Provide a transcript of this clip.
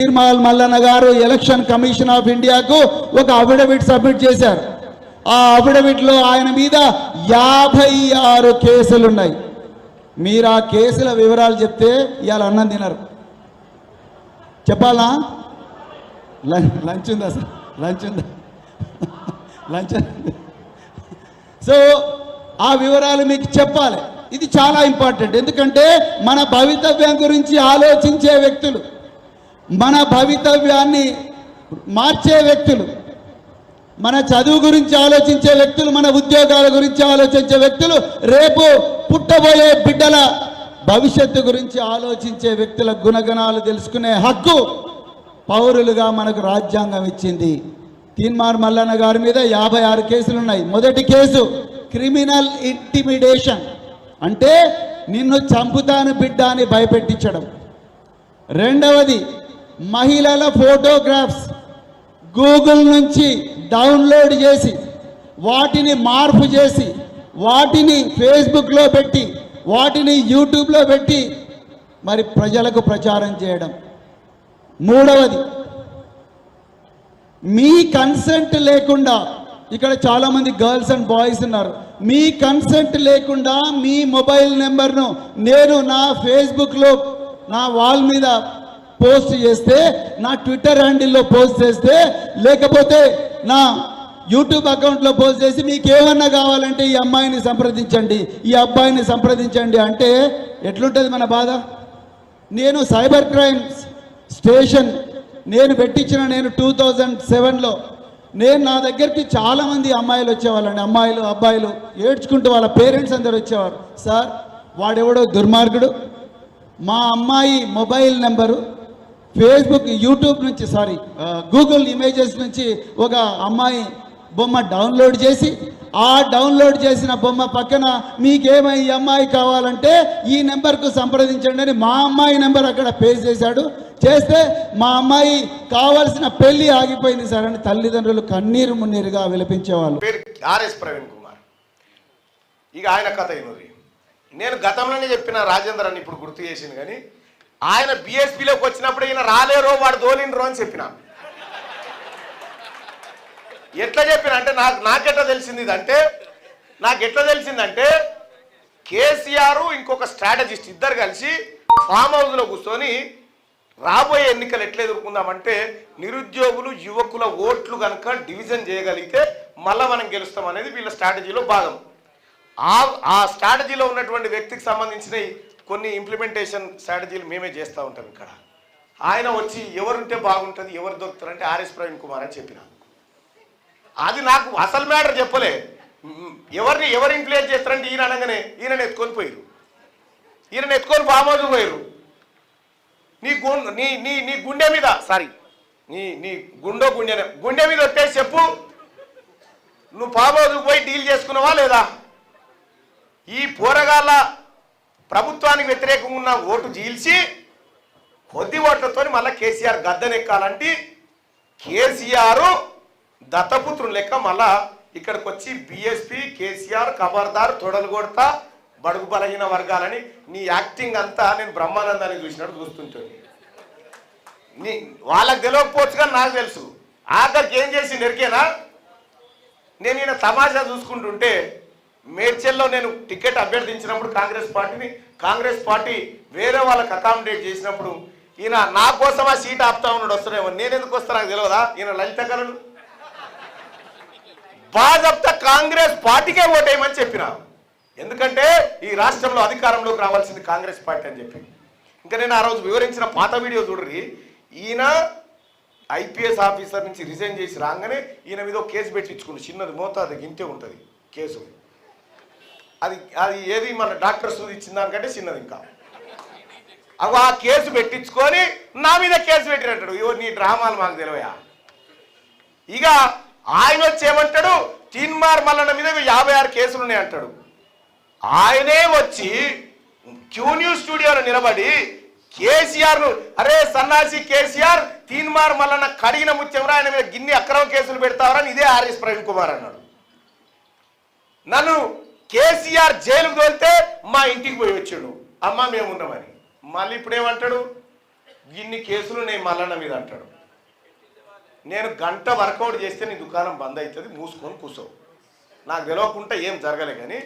Teenmar Mallanna garu election commission of ఇండియాకు ఒక affidavit submit చేశారు. ఆ అఫిడవిట్ లో ఆయన మీద 56 కేసులు ఉన్నాయి. మీరు ఆ కేసుల వివరాలు చెప్తే ఇవాళ అన్నం తినరు. చెప్పాలా? లంచ్ ఉందా సార్? లంచ్ ఉందా? లంచ్. సో ఆ వివరాలు మీకు చెప్పాలి. ఇది చాలా ఇంపార్టెంట్. ఎందుకంటే మన భవితవ్యం గురించి ఆలోచించే వ్యక్తులు, మన భవితవ్యాన్ని మార్చే వ్యక్తులు, మన చదువు గురించి ఆలోచించే వ్యక్తులు, మన ఉద్యోగాల గురించి ఆలోచించే వ్యక్తులు, రేపు పుట్టబోయే బిడ్డల భవిష్యత్తు గురించి ఆలోచించే వ్యక్తుల గుణగణాలు తెలుసుకునే హక్కు పౌరులుగా మనకు రాజ్యాంగం ఇచ్చింది. తీన్మార్ మల్లన్న గారి మీద 56 కేసులు ఉన్నాయి. మొదటి కేసు క్రిమినల్ ఇంటిమిడేషన్, అంటే నిన్ను చంపుతాను బిడ్డ అని భయపెట్టించడం. రెండవది మహిళల ఫోటోగ్రాఫ్స్ గూగుల్ నుంచి డౌన్లోడ్ చేసి వాటిని మార్పు చేసి వాటిని ఫేస్బుక్లో పెట్టి వాటిని యూట్యూబ్లో పెట్టి మరి ప్రజలకు ప్రచారం చేయడం. మూడవది మీ కన్సెంట్ లేకుండా, ఇక్కడ చాలామంది గర్ల్స్ అండ్ బాయ్స్ ఉన్నారు, మీ కన్సెంట్ లేకుండా మీ మొబైల్ నెంబర్ను నేను నా ఫేస్బుక్లో నా వాల్ మీద పోస్ట్ చేస్తే, నా ట్విట్టర్ హ్యాండిల్లో పోస్ట్ చేస్తే, లేకపోతే నా యూట్యూబ్ అకౌంట్లో పోస్ట్ చేసి మీకేమన్నా కావాలంటే ఈ అమ్మాయిని సంప్రదించండి, ఈ అబ్బాయిని సంప్రదించండి అంటే ఎట్లుంటుంది మన బాధ? నేను సైబర్ క్రైమ్ స్టేషన్ నేను పెట్టించిన 2007లో నా దగ్గరికి చాలామంది అమ్మాయిలు వచ్చేవాళ్ళండి. అమ్మాయిలు అబ్బాయిలు ఏడ్చుకుంటూ వాళ్ళ పేరెంట్స్ అందరు వచ్చేవారు. సార్ వాడెవడో దుర్మార్గుడు మా అమ్మాయి మొబైల్ నెంబరు ఫేస్బుక్ యూట్యూబ్ నుంచి గూగుల్ ఇమేజెస్ నుంచి ఒక అమ్మాయి బొమ్మ డౌన్లోడ్ చేసి ఆ డౌన్లోడ్ చేసిన బొమ్మ పక్కన మీకేమై ఈ అమ్మాయి కావాలంటే ఈ నెంబర్కు సంప్రదించండి అని మా అమ్మాయి నెంబర్ అక్కడ పేస్ట్ చేశాడు. చేస్తే మా అమ్మాయి కావాల్సిన పెళ్లి ఆగిపోయింది సార్ అని తల్లిదండ్రులు కన్నీరు మున్నీరుగా విలపించేవాళ్ళు. ఆర్ఎస్ ప్రవీణ్ కుమార్. ఇక ఆయన కథ అయినది నేను గతంలోనే చెప్పిన, రాజేందర్ అని ఇప్పుడు గుర్తు చేసింది. కానీ ఆయన బిఎస్పీలోకి వచ్చినప్పుడు ఈయన రాలేరో వాడు దోలినరో అని చెప్పిన. ఎట్లా చెప్పిన అంటే నాకెట్లా తెలిసిందంటే కేసీఆర్ ఇంకొక స్ట్రాటజిస్ట్ ఇద్దరు కలిసి ఫామ్ హౌస్లో కూర్చొని రాబోయే ఎన్నికలు ఎట్లా ఎదుర్కొందామంటే నిరుద్యోగులు యువకుల ఓట్లు కనుక డివిజన్ చేయగలిగితే మళ్ళీ మనం గెలుస్తాం అనేది వీళ్ళ స్ట్రాటజీలో భాగం. ఆ స్ట్రాటజీలో ఉన్నటువంటి వ్యక్తికి సంబంధించిన కొన్ని ఇంప్లిమెంటేషన్ స్ట్రాటజీలు మేమే చేస్తూ ఉంటాం. ఇక్కడ ఆయన వచ్చి ఎవరుంటే బాగుంటుంది, ఎవరు దొరుకుతారంటే ఆర్ఎస్ ప్రవీణ్ కుమార్ అని చెప్పిన. అది నాకు అసలు మ్యాటర్ చెప్పలే. ఎవరు ఇన్ఫ్లుయెన్స్ చేస్తారంటే ఈయన అనగానే ఈయనను ఎత్తుకొని పోయారు. ఈయనను ఎత్తుకొని ఫామ్ హౌస్ పోయారు. నీ గుండె మీద నీ గుండె మీద వచ్చేసి చెప్పు, నువ్వు ఫామ్ హౌస్కి పోయి డీల్ చేసుకున్నావా లేదా? ఈ పోరగాళ్ళ ప్రభుత్వానికి వ్యతిరేకంగా ఉన్న ఓటు చీల్చి కొద్ది ఓట్లతో మళ్ళీ కేసీఆర్ గద్దెనెక్కాలంటే కేసీఆర్ దత్తపుత్రులు లెక్క మళ్ళా ఇక్కడికి వచ్చి బిఎస్పీ కేసీఆర్ ఖబర్దార్ తొడలు కొడతా బడుగు బలహీన వర్గాలని నీ యాక్టింగ్ అంతా నేను బ్రహ్మానందాన్ని చూసినట్టు చూస్తుంటాను. వాళ్ళకి తెలియకపోవచ్చు కానీ నాకు తెలుసు. ఆఖరికి ఏం చేసి నెరికేనా, నేను ఈయన తమాషా చూసుకుంటుంటే మేడ్చల్లో నేను టికెట్ అభ్యర్థించినప్పుడు కాంగ్రెస్ పార్టీ వేరే వాళ్ళకి అకామిడేట్ చేసినప్పుడు ఈయన నా కోసం ఆ సీట్ ఆపుతా ఉన్నాడు. వస్తున్నాయేమో, నేను ఎందుకు వస్తా నాకు తెలియదా? ఈయన లలిత కళలు బాజప్తా కాంగ్రెస్ పార్టీకే ఓటేయమని చెప్పిన. ఎందుకంటే ఈ రాష్ట్రంలో అధికారంలోకి రావాల్సింది కాంగ్రెస్ పార్టీ అని చెప్పి. ఇంకా నేను ఆ రోజు వివరించిన పాత వీడియో చూడరి. ఈయన ఐపీఎస్ ఆఫీసర్ నుంచి రిజైన్ చేసి రాగానే ఈయన మీద కేసు పెట్టించుకుంటు. చిన్నది మోతాదు ఇంతే ఉంటుంది కేసు. అది ఏది మన డాక్టర్ సూది ఇచ్చిన దానికంటే చిన్నది. ఇంకా ఆ కేసు పెట్టించుకొని నా మీద కేసు పెట్టినట్టాడు. నీ డ్రామాలు మాకు తెలివయా? ఇక ఆయన వచ్చి ఏమంటాడు, తీన్మార్ మల్లన్న మీద 56 కేసులు ఉన్నాయి అంటాడు. ఆయనే వచ్చి క్యూ న్యూస్ స్టూడియోలో నిలబడి కేసీఆర్ను, అరే సన్నాసి కేసీఆర్, తీన్మార్ మల్లన్న కడిగిన ముత్యంరా, ఆయన మీద గిన్ని అక్రమ కేసులు పెడతావరని ఇదే ఆర్ఎస్ ప్రవీణ్ కుమార్ అన్నాడు. నన్ను కేసీఆర్ జైలుకు తోలితే మా ఇంటికి పోయి వచ్చాడు, అమ్మ మేము ఉన్నామని. మళ్ళీ ఇప్పుడేమంటాడు, ఇన్ని కేసులు నేను మల్లన్న మీద అంటాడు. నేను గంట వర్కౌట్ చేస్తే నీ దుకాణం బంద్ అవుతుంది, మూసుకొని కూర్చోవు. నాకు తెలియకుండా ఏం జరగలే కానీ